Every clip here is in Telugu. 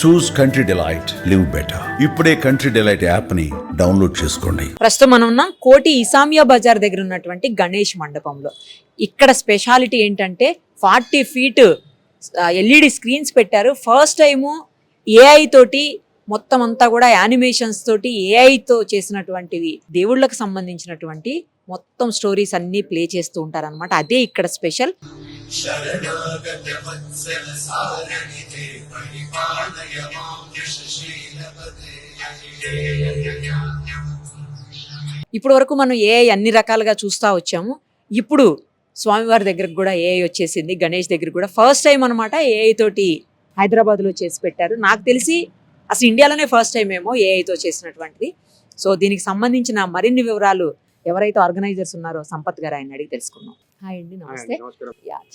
చూస్ కంట్రీ డిలైట్, లివ్ బెటర్. ఇప్పుడే కంట్రీ డిలైట్ యాప్ ని డౌన్లోడ్ చేసుకోండి. ప్రస్తుతం మనం ఉన్నాం కోటి ఇసామియా బజార్ దగ్గర ఉన్నటువంటి గణేష్ మండపంలో. ఇక్కడ స్పెషాలిటీ ఏంటంటే 40 ఫీట్ ఎల్ఈడి స్క్రీన్స్ పెట్టారు. ఫస్ట్ టైము ఏఐ తోటి మొత్తం అంతా కూడా యానిమేషన్స్ తోటి ఏఐతో చేసినటువంటివి, దేవుళ్ళకు సంబంధించినటువంటి మొత్తం స్టోరీస్ అన్ని ప్లే చేస్తూ ఉంటారన్నమాట. అదే ఇక్కడ స్పెషల్. ఇప్పటి వరకు మనం ఏఐ అన్ని రకాలుగా చూస్తూ వచ్చాము. ఇప్పుడు స్వామివారి దగ్గరకు కూడా ఏఐ వచ్చేసింది. గణేష్ దగ్గర కూడా ఫస్ట్ టైం అనమాట ఏఐ తోటి హైదరాబాద్లో చేసి పెట్టారు. నాకు తెలిసి అసలు ఇండియాలోనే ఫస్ట్ టైం ఏమో ఏఐతో చేసినటువంటిది. సో దీనికి సంబంధించిన మరిన్ని వివరాలు ఎవరైతే ఆర్గనైజర్స్ ఉన్నారో సంపత్ గారు ఆయన అడిగి తెలుసుకుందాం. హాయ్ అండి, నమస్తే.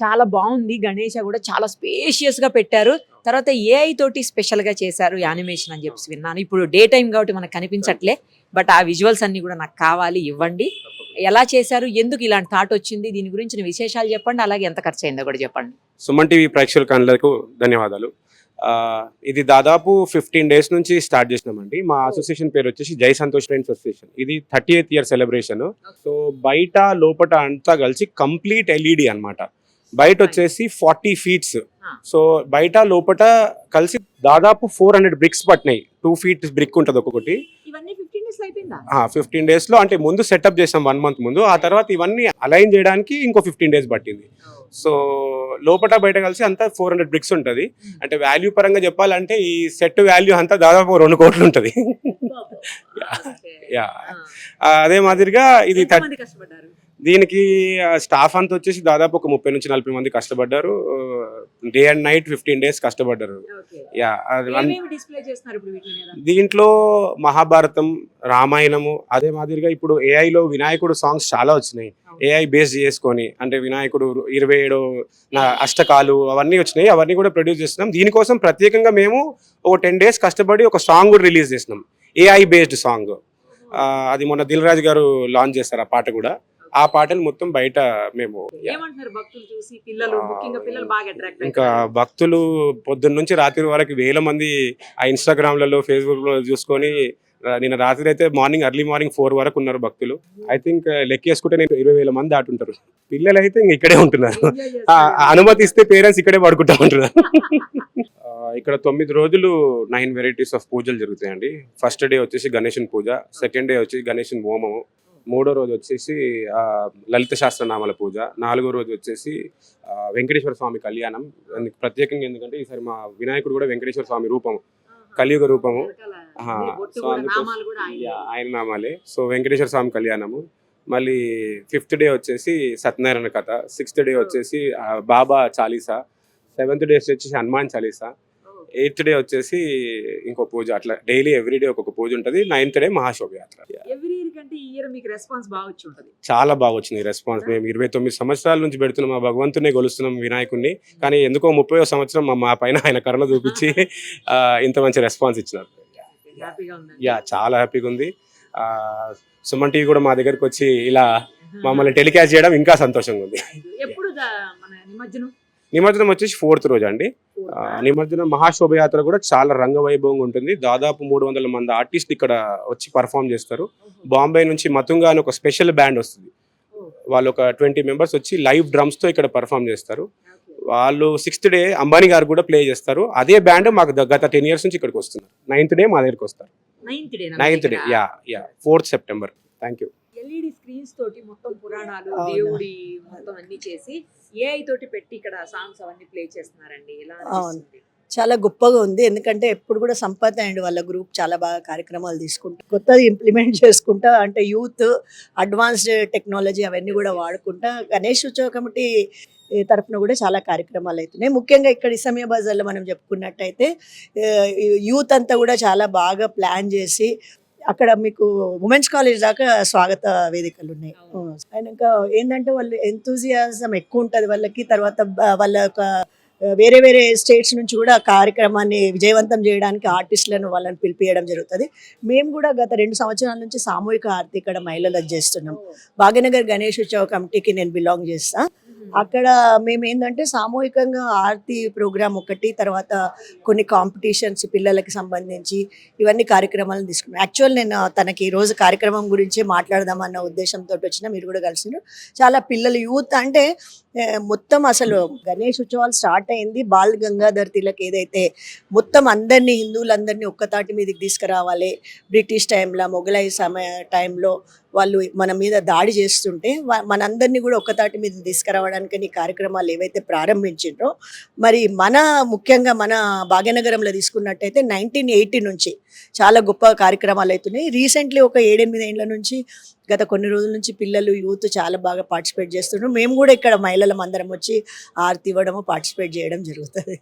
చాలా బాగుంది. గణేష కూడా చాలా స్పేషియస్ గా పెట్టారు. తర్వాత ఏఐ తోటి స్పెషల్ గా చేశారు యానిమేషన్ అని చెప్పి విన్నాను. ఇప్పుడు డే టైం కాబట్టి మనకు కనిపించట్లే, బట్ ఆ విజువల్స్ అన్ని కూడా నాకు కావాలి, ఇవ్వండి. ఎలా చేశారు, ఎందుకు ఇలాంటి థాట్ వచ్చింది, దీని గురించిన విశేషాలు చెప్పండి, అలాగే ఎంత ఖర్చు అయిందో కూడా చెప్పండి. సుమన్ టీవీ ప్రేక్షకులకు ధన్యవాదాలు. ఇది దాదాపు 15 days నుంచి స్టార్ట్ చేసినామండి. మా అసోసియేషన్ పేరు వచ్చేసి జై సంతోష్ ఫ్రెండ్స్ అసోసియేషన్. ఇది 38th year సెలబ్రేషన్. సో బయట లోపల అంతా కలిసి కంప్లీట్ ఎల్ఈడి అన్నమాట. బయట వచ్చేసి 40 feet. సో బయట లోపల కలిసి దాదాపు 400 bricks పట్టినాయి. 2 feet బ్రిక్ ఉంటుంది ఒక్కొక్కటి. 15 days లో, అంటే ముందు సెటప్ చేసాం 1 month ముందు. ఆ తర్వాత ఇవన్నీ అలైన్ చేయడానికి ఇంకో 15 days పట్టింది. సో లోపల బయట కలిసి అంతా 400 bricks ఉంటుంది. అంటే వాల్యూ పరంగా చెప్పాలంటే ఈ సెట్ వాల్యూ అంతా దాదాపు 2 కోట్లు ఉంటుంది. అదే మాదిరిగా ఇది దీనికి స్టాఫ్ అంతా వచ్చేసి దాదాపు ఒక 30 నుంచి 40 మంది కష్టపడ్డారు. డే అండ్ నైట్ 15 days కష్టపడ్డారు. దీంట్లో మహాభారతం, రామాయణము, అదే మాదిరిగా ఇప్పుడు ఏఐలో వినాయకుడు సాంగ్స్ చాలా వచ్చినాయి. ఏఐ బేస్ చేసుకొని, అంటే వినాయకుడు 27 అష్టకాలు అవన్నీ వచ్చినాయి. అవన్నీ కూడా ప్రొడ్యూస్ చేస్తున్నాం. దీనికోసం ప్రత్యేకంగా మేము ఒక 10 days కష్టపడి ఒక సాంగ్ కూడా రిలీజ్ చేసినాం, ఏఐ బేస్డ్ సాంగ్. అది మొన్న దిల్ రాజు గారు లాంచ్ చేస్తారు ఆ పాట కూడా. ఆ పాటలు మొత్తం బయట మేము ఇంకా భక్తులు పొద్దున్న నుంచి రాత్రి వరకు 1000 మంది ఆ ఇన్స్టాగ్రామ్లలో, ఫేస్బుక్లో చూసుకొని, నిన్న రాత్రి అయితే ఎర్లీ మార్నింగ్ 4 వరకు ఉన్నారు భక్తులు. ఐ థింక్ లెక్కేసుకుంటే నేను 20,000 మంది దాటుంటారు. పిల్లలు అయితే ఇంక ఇక్కడే ఉంటున్నారు. అనుమతి ఇస్తే పేరెంట్స్ ఇక్కడే పడుకుంటా ఉంటున్నారు. ఇక్కడ 9 రోజులు 9 varieties ఆఫ్ పూజలు జరుగుతాయండి. ఫస్ట్ డే వచ్చేసి గణేశన్ పూజ, సెకండ్ డే వచ్చి గణేశన్ హోమము, మూడో రోజు వచ్చేసి లలిత శాస్త్రనామాల పూజ, 4వ రోజు వచ్చేసి వెంకటేశ్వర స్వామి కళ్యాణం. ప్రత్యేకంగా ఎందుకంటే ఈసారి మా వినాయకుడు కూడా వెంకటేశ్వర స్వామి రూపము, కలియుగ రూపము. సో ఆయన నామాలే. సో వెంకటేశ్వర స్వామి కళ్యాణము. మళ్ళీ 5th డే వచ్చేసి సత్యనారాయణ కథ, 6th డే వచ్చేసి బాబా చాలీసా, 7th డే వచ్చేసి హనుమాన్ చాలీసా, 8th డే వచ్చేసి ఇంకో పూజ. అట్లా డైలీ ఎవ్రీడే ఒక్కొక్క పూజ ఉంటుంది. 9th day మహాశోభయాత్ర. చాలా బాగా వచ్చింది రెస్పాన్స్. మేము 29 సంవత్సరాల నుంచి పెడుతున్నాం, మా భగవంతునే కొలుస్తున్నాం వినాయకుడిని. కానీ ఎందుకో 30వ సంవత్సరం మా పైన ఆయన కరుణ చూపించి ఇంత మంచి రెస్పాన్స్ ఇచ్చినారు. చాలా హ్యాపీగా ఉంది. సుమన్ టీవీ కూడా మా దగ్గరకు వచ్చి ఇలా మమ్మల్ని టెలికాస్ట్ చేయడం ఇంకా సంతోషంగా ఉంది. నిమజ్జనం వచ్చేసి 4th రోజు అండి. నిమజ్జనం మహాశోభయాత్ర కూడా చాలా రంగవైభవంగా ఉంటుంది. దాదాపు 300 మంది ఆర్టిస్టులు ఇక్కడ వచ్చి పర్ఫామ్ చేస్తారు. బాంబే నుంచి మతుంగా అని ఒక స్పెషల్ బ్యాండ్ వస్తుంది. వాళ్ళు ఒక 20 members వచ్చి లైవ్ డ్రమ్స్ తో ఇక్కడ పర్ఫామ్ చేస్తారు. వాళ్ళు 6th డే అంబానీ గారు కూడా ప్లే చేస్తారు. అదే బ్యాండ్ మాకు గత 10 years నుంచి ఇక్కడికి వస్తున్నారు. 9th డే మా దగ్గరికి వస్తారు. 9th day 4th September. Thank you. LED screens తోటి మొత్తం పురాణాలు, దేవుడి మొత్తం అన్ని చేసి ఏఐ తోటి పెట్టి ఇక్కడ సాంగ్స్ అవన్నీ ప్లే చేస్తున్నారండి. చాలా గొప్పగా ఉంది. ఎందుకంటే ఎప్పుడు కూడా సంపత్ అండ్ వాళ్ళ గ్రూప్ చాలా బాగా కార్యక్రమాలు తీసుకుంటా, కొత్తది ఇంప్లిమెంట్ చేసుకుంటా, అంటే యూత్ అడ్వాన్స్డ్ టెక్నాలజీ అవన్నీ కూడా వాడుకుంటా గణేష్ ఉత్సవ కమిటీ తరఫున కూడా చాలా కార్యక్రమాలు అవుతున్నాయి. ముఖ్యంగా ఇక్కడ ఇసామియా బజార్లో మనం చెప్పుకున్నట్టయితే యూత్ అంతా కూడా చాలా బాగా ప్లాన్ చేసి అక్కడ మీకు ఉమెన్స్ కాలేజ్ దాకా స్వాగత వేదికలు ఉన్నాయి. అండ్ ఇంకా ఏంటంటే వాళ్ళు ఎంతూజియాజం ఎక్కువ ఉంటుంది వాళ్ళకి. తర్వాత వాళ్ళ యొక్క వేరే వేరే స్టేట్స్ నుంచి కూడా కార్యక్రమాన్ని విజయవంతం చేయడానికి ఆర్టిస్టులను వాళ్ళని పిలిపియడం జరుగుతుంది. మేము కూడా గత 2 సంవత్సరాల నుంచి సామూహిక ఆర్తి ఇక్కడ మహిళలకు చేస్తున్నాం. భాగ్యనగర్ గణేష్ ఉత్సవ కమిటీకి నేను బిలాంగ్ చేస్తాను. అక్కడ మేము ఏంటంటే సామూహికంగా ఆర్తి ప్రోగ్రామ్ ఒకటి, తర్వాత కొన్ని కాంపిటీషన్స్ పిల్లలకి సంబంధించి ఇవన్నీ కార్యక్రమాలను తీసుకున్నాం. యాక్చువల్ నేను తనకి ఈ రోజు కార్యక్రమం గురించి మాట్లాడదామన్న ఉద్దేశంతో వచ్చిన, మీరు కూడా కలిసినారు. చాలా పిల్లలు యూత్ అంటే మొత్తం అసలు గణేష్ ఉత్సవాలు స్టార్ట్ అయింది బాల్ గంగాధర్ తిలక్ ఏదైతే మొత్తం అందరినీ హిందువులందరినీ ఒక్కతాటి మీదకి తీసుకురావాలి, బ్రిటిష్ టైంలో మొఘలాయి టైంలో వాళ్ళు మన మీద దాడి చేస్తుంటే మనందరినీ కూడా ఒక్కతాటి మీద తీసుకురావడానికి ఈ కార్యక్రమాలు ఏవైతే ప్రారంభించిండ్రో, మరి ముఖ్యంగా మన భాగ్యనగరంలో తీసుకున్నట్టయితే 1980 నుంచి చాలా గొప్ప కార్యక్రమాలు అవుతున్నాయి. రీసెంట్లీ ఒక 7-8 ఏళ్ళ నుంచి, గత కొన్ని రోజుల నుంచి పిల్లలు యూత్ చాలా బాగా పార్టిసిపేట్ చేస్తున్నారు. మేము కూడా ఇక్కడ మహిళలం అందరం వచ్చి ఆరతి ఇవ్వడము, పార్టిసిపేట్ చేయడం జరుగుతుంది.